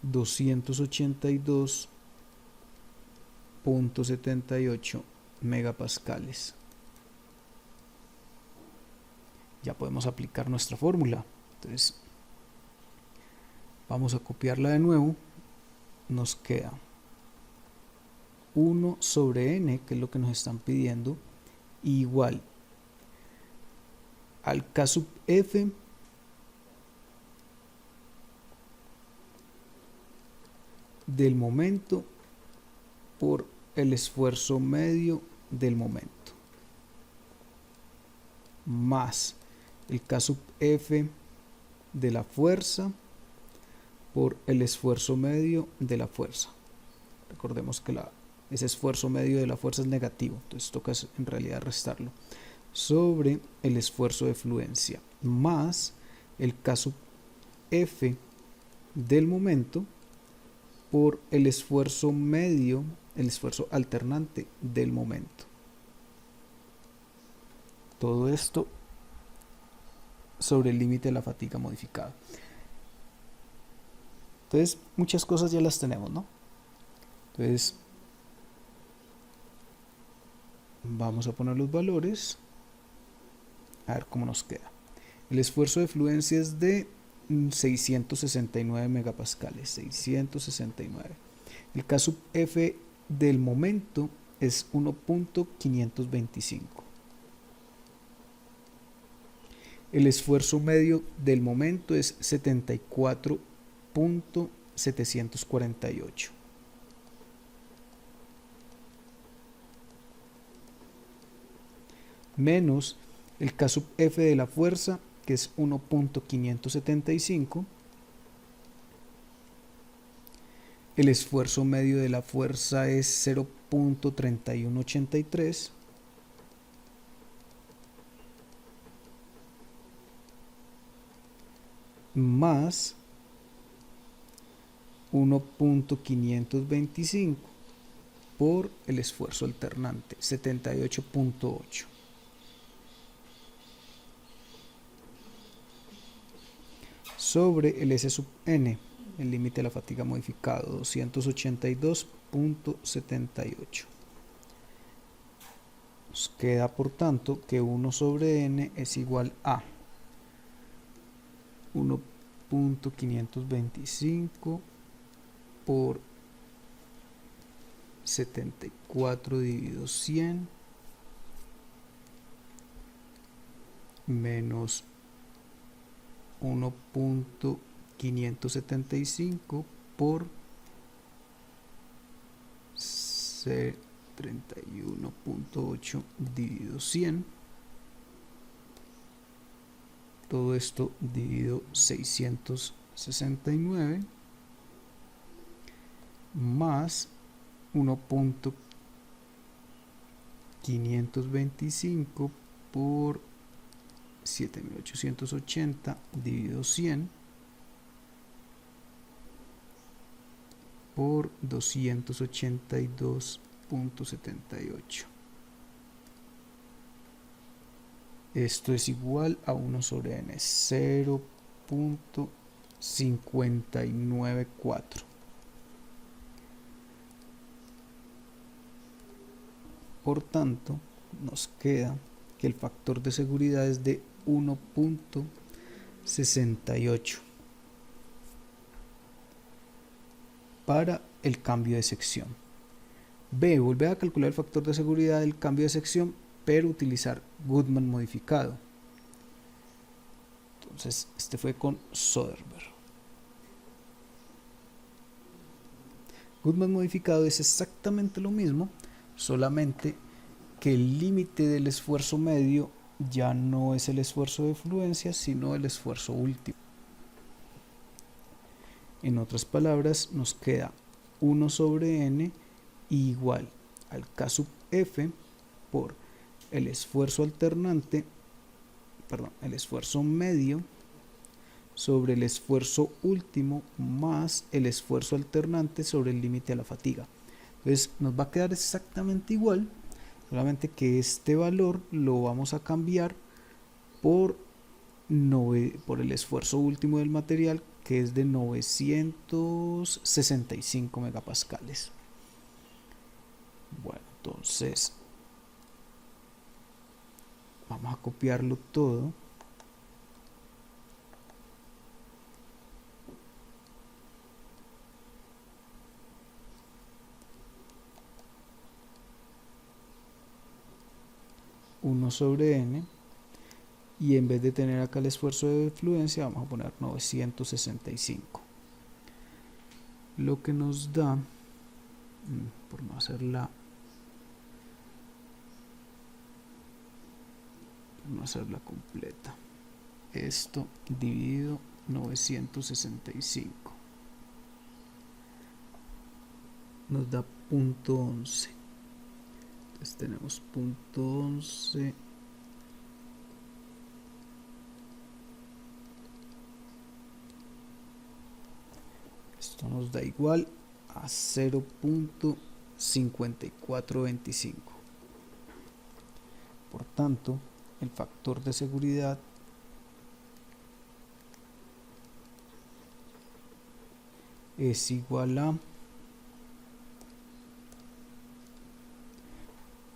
282.78 megapascales. Ya podemos aplicar nuestra fórmula. Entonces, vamos a copiarla de nuevo. Nos queda 1 sobre n, que es lo que nos están pidiendo, igual al K sub F del momento por el esfuerzo medio del momento, más el K sub F de la fuerza por el esfuerzo medio de la fuerza. Recordemos que ese esfuerzo medio de la fuerza es negativo, entonces toca en realidad restarlo, sobre el esfuerzo de fluencia, más el K sub F del momento por el esfuerzo medio, el esfuerzo alternante del momento. Todo esto sobre el límite de la fatiga modificada. Entonces, muchas cosas ya las tenemos, ¿no? Entonces, vamos a poner los valores, a ver cómo nos queda. El esfuerzo de fluencia es de 669 megapascales, 669. El K sub F del momento es 1.525. El esfuerzo medio del momento es 74.748. Menos el K sub F de la fuerza, que es 1.575. El esfuerzo medio de la fuerza es 0.3183. Más 1.525 por el esfuerzo alternante, 78.8. Sobre el S sub n, el límite de la fatiga modificado, 282.78. Nos queda por tanto que 1 sobre n es igual a 1.525 por 74 dividido 100 menos 1.575 por 31.8 dividido 100. Todo esto dividido 669 más 1.525 por 7880 dividido 100 por 282.78. Esto es igual a 1 sobre n, 0.594. Por tanto, nos queda que el factor de seguridad es de 1.68 para el cambio de sección. B. Volver a calcular el factor de seguridad del cambio de sección, pero utilizar Goodman modificado. Entonces, este fue con Soderbergh. Goodman modificado es exactamente lo mismo, solamente que el límite del esfuerzo medio ya no es el esfuerzo de fluencia, sino el esfuerzo último. En otras palabras, nos queda 1 sobre n igual al K sub F por el esfuerzo alternante, el esfuerzo medio sobre el esfuerzo último más el esfuerzo alternante sobre el límite a la fatiga. Entonces nos va a quedar exactamente igual, solamente que este valor lo vamos a cambiar por el esfuerzo último del material, que es de 965 megapascales. Bueno, entonces vamos a copiarlo todo. Uno sobre n, y en vez de tener acá el esfuerzo de fluencia vamos a poner 965, lo que nos da, por no hacerla completa, esto dividido 965 nos da .11. Entonces tenemos .11 esto nos da igual a 0.5425. Por tanto, el factor de seguridad es igual a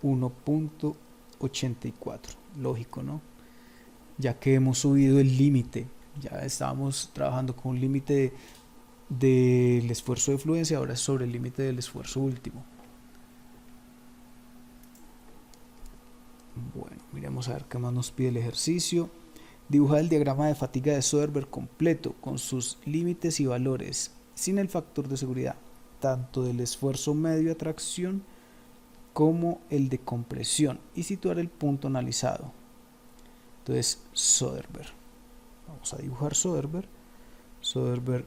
1.84. Lógico, ¿no? Ya que hemos subido el límite, ya estábamos trabajando con un límite del esfuerzo de fluencia, ahora es sobre el límite del esfuerzo último. Bueno, miremos a ver qué más nos pide el ejercicio. Dibujar el diagrama de fatiga de Soderbergh completo con sus límites y valores sin el factor de seguridad, tanto del esfuerzo medio de tracción como el de compresión, y situar el punto analizado. Entonces, Soderbergh. Vamos a dibujar Soderbergh. Soderbergh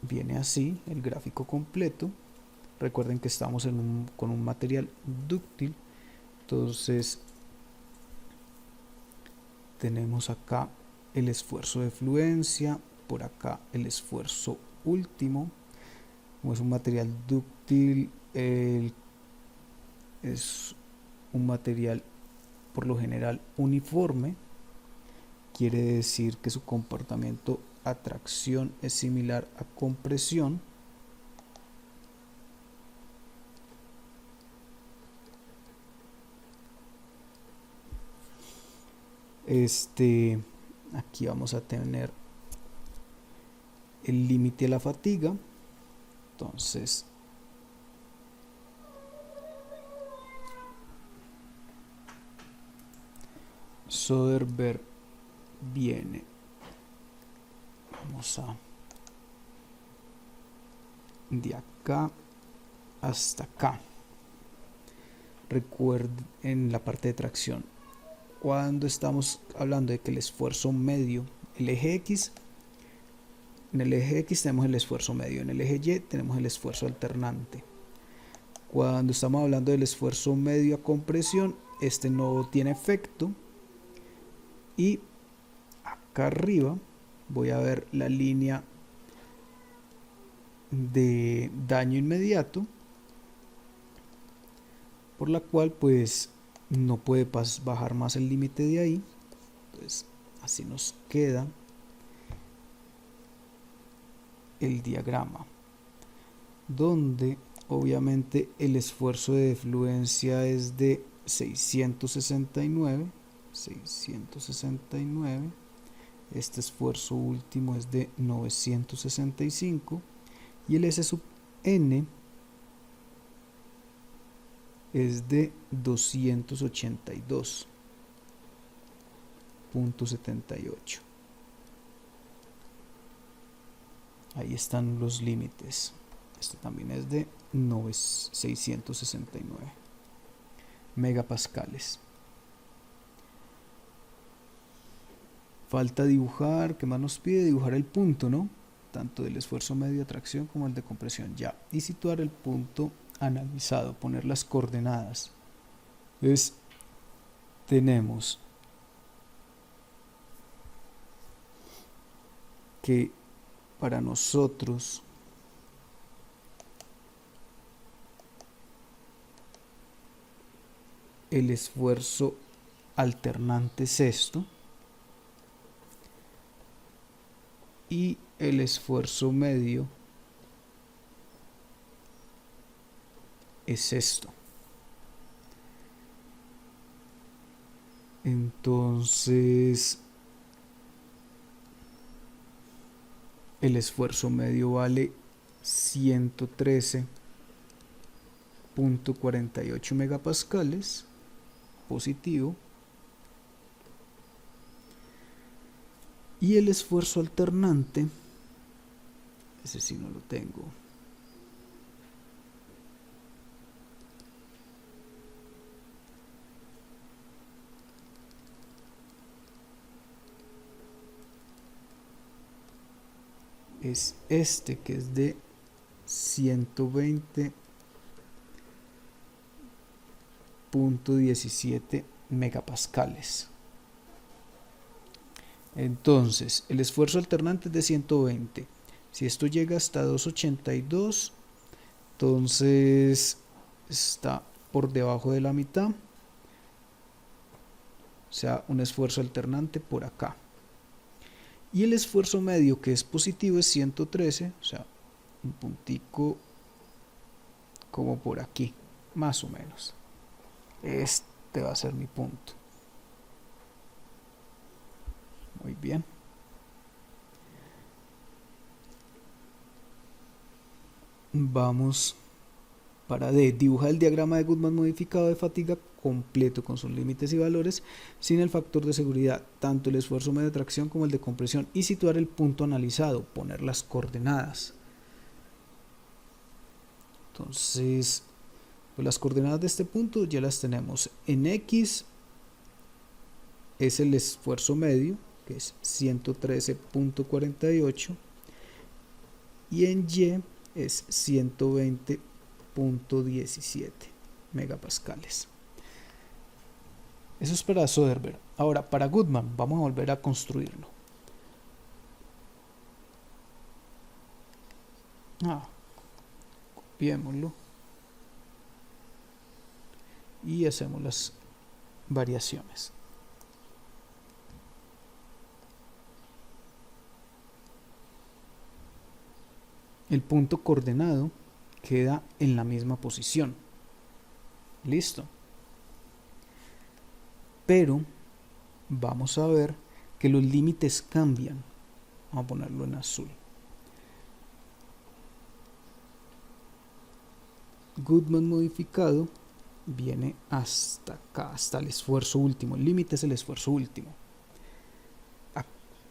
viene así, el gráfico completo. Recuerden que estamos con un material dúctil. Entonces, tenemos acá el esfuerzo de fluencia, por acá el esfuerzo último. Como es un material dúctil, es un material por lo general uniforme, quiere decir que su comportamiento a tracción es similar a compresión. Aquí vamos a tener el límite de la fatiga. Entonces, Soderbergh viene, vamos a de acá hasta acá. Recuerden en la parte de tracción, cuando estamos hablando de que el esfuerzo medio, el eje X, en el eje X tenemos el esfuerzo medio, en el eje Y tenemos el esfuerzo alternante. Cuando estamos hablando del esfuerzo medio a compresión, este no tiene efecto, y acá arriba voy a ver la línea de daño inmediato, por la cual pues no puede bajar más el límite de ahí. Entonces así nos queda el diagrama, donde obviamente el esfuerzo de defluencia es de 669, este esfuerzo último es de 965 y el S sub n es de 282.78. Ahí están los límites. Este también es de 669 megapascales. Falta dibujar, ¿qué más nos pide? Dibujar el punto, ¿no? Tanto del esfuerzo medio de tracción como el de compresión, ya. Y situar el punto analizado, poner las coordenadas. Entonces, tenemos que para nosotros el esfuerzo alternante es esto, y el esfuerzo medio es esto. Entonces el esfuerzo medio vale 113.48 megapascales positivo, y el esfuerzo alternante, ese sí no lo tengo, es este, que es de 120.17 megapascales. Entonces el esfuerzo alternante es de 120. Si esto llega hasta 282, entonces está por debajo de la mitad, o sea, un esfuerzo alternante por acá. Y el esfuerzo medio, que es positivo, es 113, o sea, un puntico como por aquí, más o menos. Este va a ser mi punto. Muy bien. Vamos para D. Dibuja el diagrama de Goodman modificado de fatiga completo con sus límites y valores sin el factor de seguridad, tanto el esfuerzo medio de tracción como el de compresión, y situar el punto analizado, poner las coordenadas. Entonces, pues las coordenadas de este punto ya las tenemos. En X es el esfuerzo medio, que es 113.48, y en Y es 120.17 megapascales. Eso es para Soderbergh. Ahora, para Goodman, vamos a volver a construirlo. Copiémoslo y hacemos las variaciones. El punto coordenado queda en la misma posición. Listo. Pero vamos a ver que los límites cambian. Vamos a ponerlo en azul. Goodman modificado viene hasta acá, hasta el esfuerzo último. El límite es el esfuerzo último.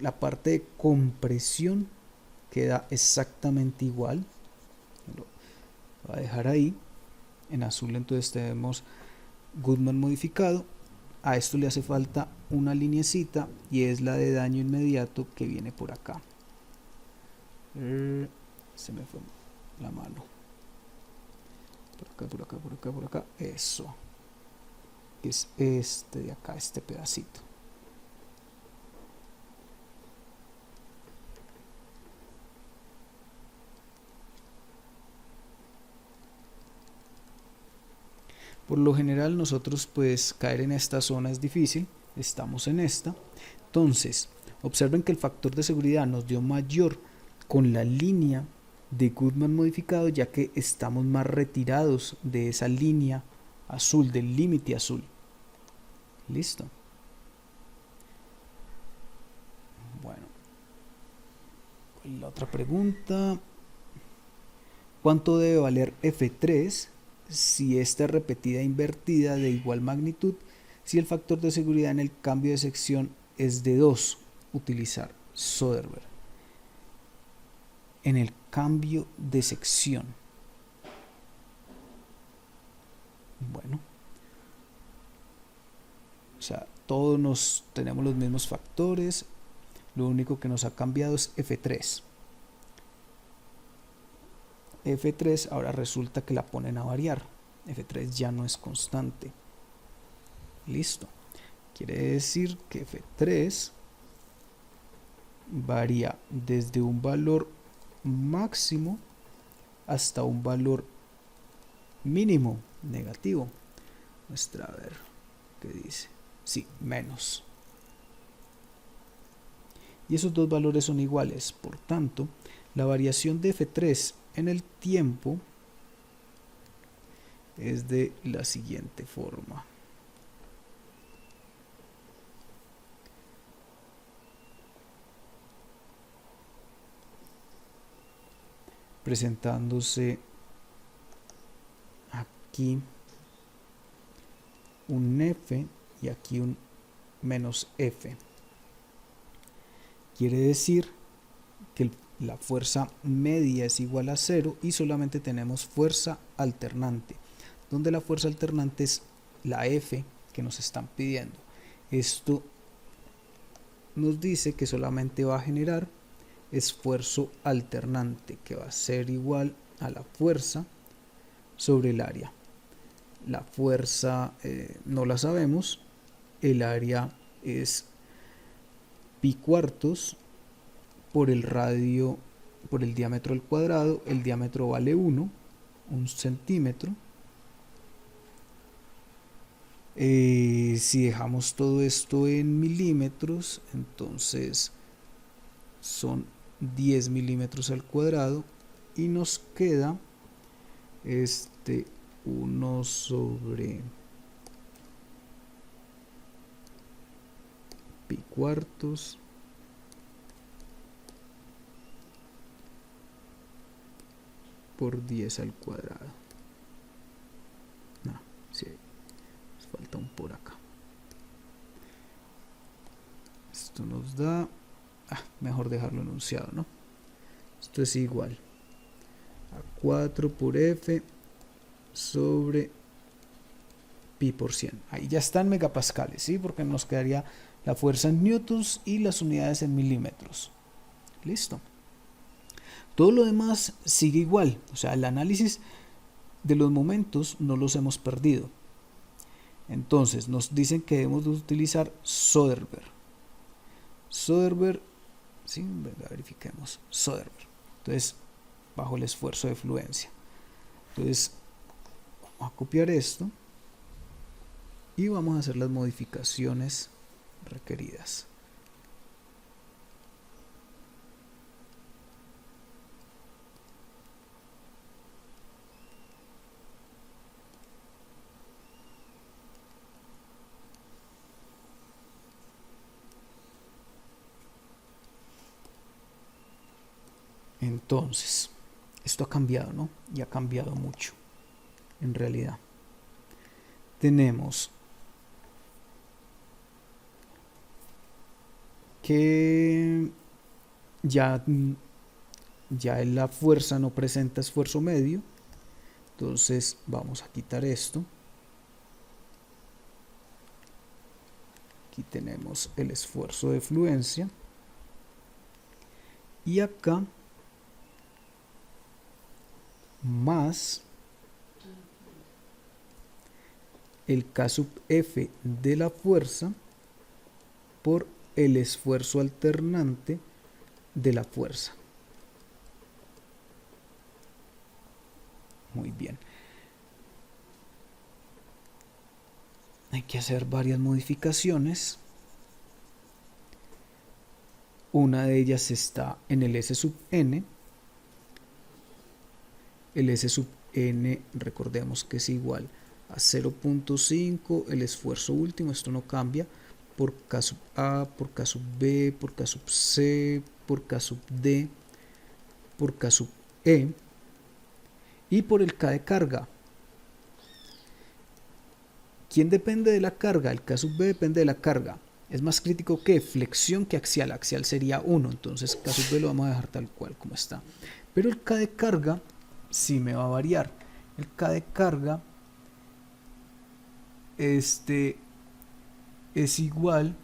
La parte de compresión queda exactamente igual. Voy a dejar ahí. En azul entonces tenemos Goodman modificado. A esto le hace falta una linecita y es la de daño inmediato que viene por acá. Se me fue la mano. Por acá, por acá, por acá, por acá. Eso. Es este de acá, este pedacito. Por lo general nosotros pues caer en esta zona es difícil, estamos en esta. Entonces, observen que el factor de seguridad nos dio mayor con la línea de Goodman modificado, ya que estamos más retirados de esa línea azul, del límite azul. Listo. Bueno, la otra pregunta: ¿cuánto debe valer F3 si esta es repetida e invertida de igual magnitud si el factor de seguridad en el cambio de sección es de 2? Utilizar Soderbergh. En el cambio de sección. Bueno. O sea, todos tenemos los mismos factores. Lo único que nos ha cambiado es F3. F3 ahora resulta que la ponen a variar. F3 ya no es constante. Listo. Quiere decir que F3 varía desde un valor máximo hasta un valor mínimo negativo. Muestra a ver qué dice. Sí, menos. Y esos dos valores son iguales. Por tanto, la variación de F3 en el tiempo es de la siguiente forma. Presentándose aquí un F y aquí un menos F. Quiere decir que la fuerza media es igual a 0 y solamente tenemos fuerza alternante, donde la fuerza alternante es la F que nos están pidiendo. Esto nos dice que solamente va a generar esfuerzo alternante, que va a ser igual a la fuerza sobre el área. La fuerza no la sabemos, el área es pi cuartos por el radio, por el diámetro al cuadrado. El diámetro vale 1 centímetro. Si dejamos todo esto en milímetros, entonces son 10 milímetros al cuadrado y nos queda 1 sobre pi cuartos por 10 al cuadrado. No, sí, nos falta un por acá. Esto nos da, mejor dejarlo enunciado, ¿no? Esto es igual a 4 por F sobre pi por 100. Ahí ya está en megapascales, ¿sí? Porque nos quedaría la fuerza en newtons y las unidades en milímetros. Listo. Todo lo demás sigue igual. O sea, el análisis de los momentos no los hemos perdido. Entonces, nos dicen que debemos de utilizar Soderbergh. Soderbergh, sí, verifiquemos. Soderbergh. Entonces, bajo el esfuerzo de fluencia. Entonces, vamos a copiar esto y vamos a hacer las modificaciones requeridas. Entonces, esto ha cambiado, ¿no? Y ha cambiado mucho, en realidad. Tenemos que ya la fuerza no presenta esfuerzo medio, Entonces vamos a quitar esto. Aquí tenemos el esfuerzo de fluencia. Y acá más el K sub F de la fuerza por el esfuerzo alternante de la fuerza. Muy bien. Hay que hacer varias modificaciones. Una de ellas está en el S sub n. El S sub n, recordemos que es igual a 0.5, el esfuerzo último, esto no cambia, por K sub A, por K sub B, por K sub C, por K sub D, por K sub E, y por el K de carga. ¿Quién depende de la carga? El K sub B depende de la carga. Es más crítico que flexión que axial. Axial sería 1, entonces K sub B lo vamos a dejar tal cual como está. Pero el K de carga sí me va a variar. El K de carga es igual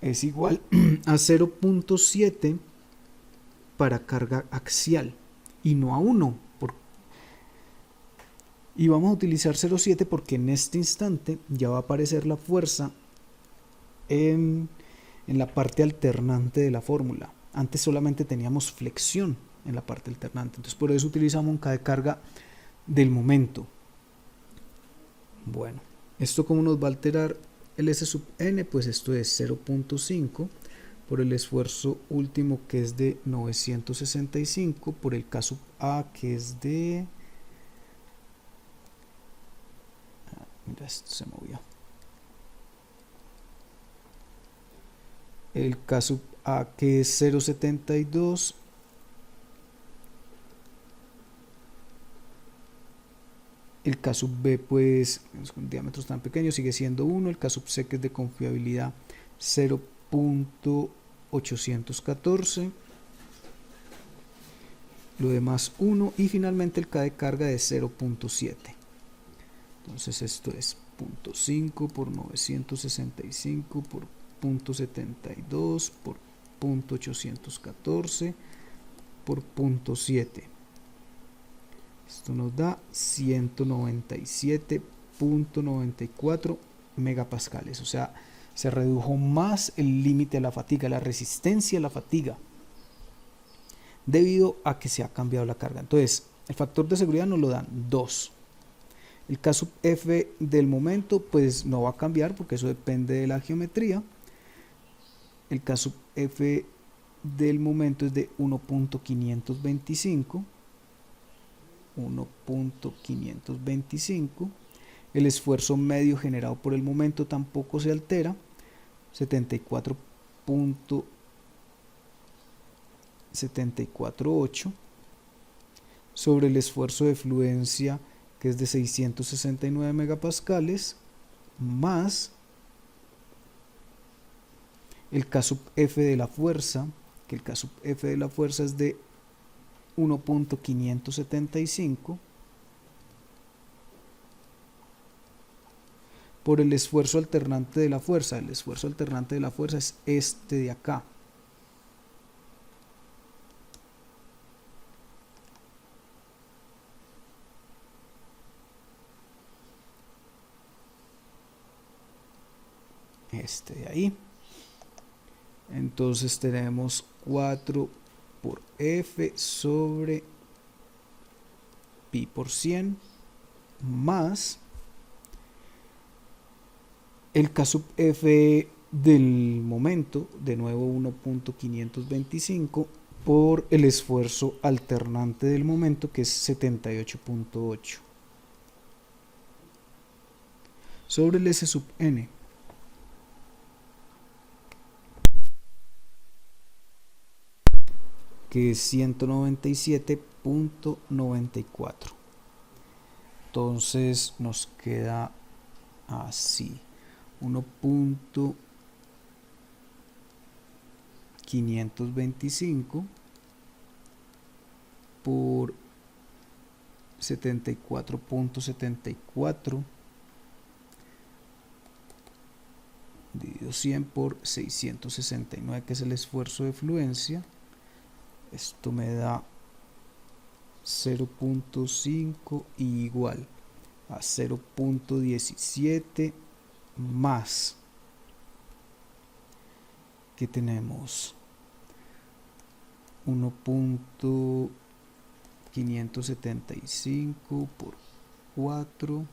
a 0.7 para carga axial y no a 1. Y vamos a utilizar 0.7 porque en este instante ya va a aparecer la fuerza en la parte alternante de la fórmula. Antes solamente teníamos flexión en la parte alternante, entonces por eso utilizamos un K de carga del momento. Bueno, ¿esto cómo nos va a alterar el S sub n? Pues esto es 0.5 por el esfuerzo último, que es de 965, por el K sub A, que es de... mira, esto se movió. El K sub A, que es 0.72, el K sub B, pues con diámetros tan pequeños, sigue siendo 1, el K sub C, que es de confiabilidad, 0.814, lo demás 1, y finalmente el K de carga de 0.7. Entonces esto es 0.5 por 965 por 0.72 por 0.814 por 0.7. Esto nos da 197.94 megapascales. O sea, se redujo más el límite de la fatiga, la resistencia a la fatiga, debido a que se ha cambiado la carga. Entonces, el factor de seguridad nos lo dan 2. El K sub F del momento pues no va a cambiar porque eso depende de la geometría. El K sub F del momento es de 1.525. 1.525. El esfuerzo medio generado por el momento tampoco se altera, 74.748 sobre el esfuerzo de fluencia, que es de 669 megapascales, más el K sub F de la fuerza, que el K sub F de la fuerza es de 1.575 por el esfuerzo alternante de la fuerza. El esfuerzo alternante de la fuerza es este de acá. Este de ahí. Entonces tenemos 4 por F sobre pi por 100 más el K sub F del momento, de nuevo 1.525 por el esfuerzo alternante del momento, que es 78.8 sobre el S sub n, que es 197.94. Entonces nos queda así: 1.525 525 por 74.74 dividido 100 por 669, que es el esfuerzo de fluencia. Esto me da 0.5 igual a 0.17 más, que tenemos 1.575 por 4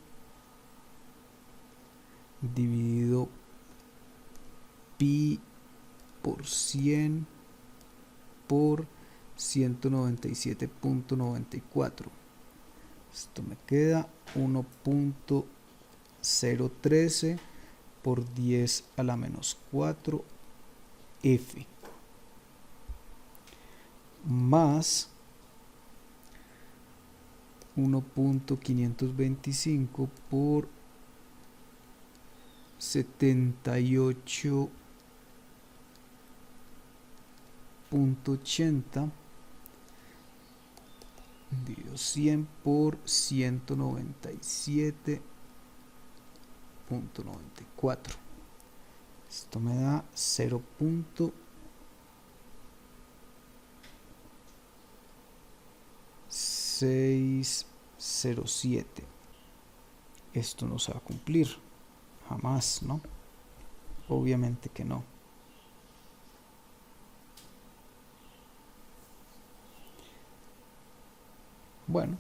dividido pi por 100 por 197.94. Esto me queda 1.013 por 10 a la menos 4 F más 1.525 por 78.80 dividido 100 por 197.94. Esto me da 0.607. Esto no se va a cumplir jamás, ¿no? Obviamente que no. Bueno,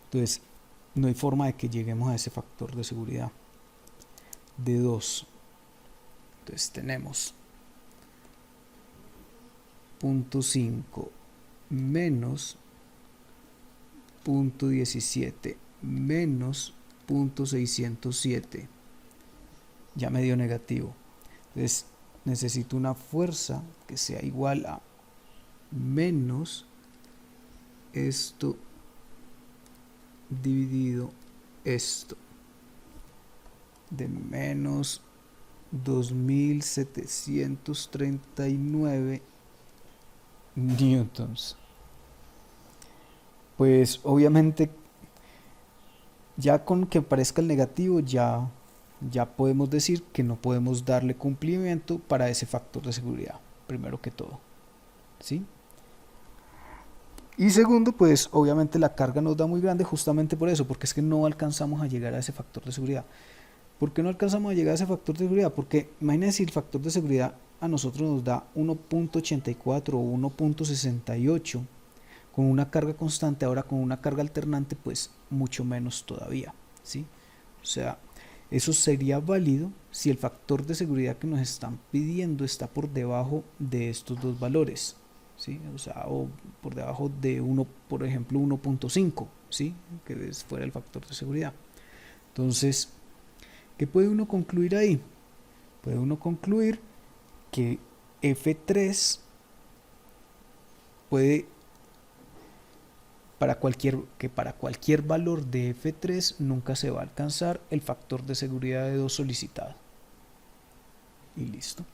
entonces no hay forma de que lleguemos a ese factor de seguridad de 2. Entonces tenemos 0.5 menos 0.17 menos 0.607. Ya me dio negativo. Entonces necesito una fuerza que sea igual a menos esto dividido esto, de menos 2739 newtons. Pues obviamente ya con que aparezca el negativo ya podemos decir que no podemos darle cumplimiento para ese factor de seguridad, primero que todo, ¿sí? Y segundo, pues obviamente la carga nos da muy grande justamente por eso, porque es que no alcanzamos a llegar a ese factor de seguridad. ¿Por qué no alcanzamos a llegar a ese factor de seguridad? Porque imagínense si el factor de seguridad a nosotros nos da 1.84 o 1.68 con una carga constante, ahora con una carga alternante pues mucho menos todavía, ¿sí? O sea, eso sería válido si el factor de seguridad que nos están pidiendo está por debajo de estos dos valores, ¿sí? O sea, o por debajo de por ejemplo 1.5, ¿sí? Que fuera el factor de seguridad. Entonces, ¿qué puede uno concluir ahí? Puede uno concluir que F3 puede, para cualquier valor de F3 nunca se va a alcanzar el factor de seguridad de 2 solicitado. Y listo.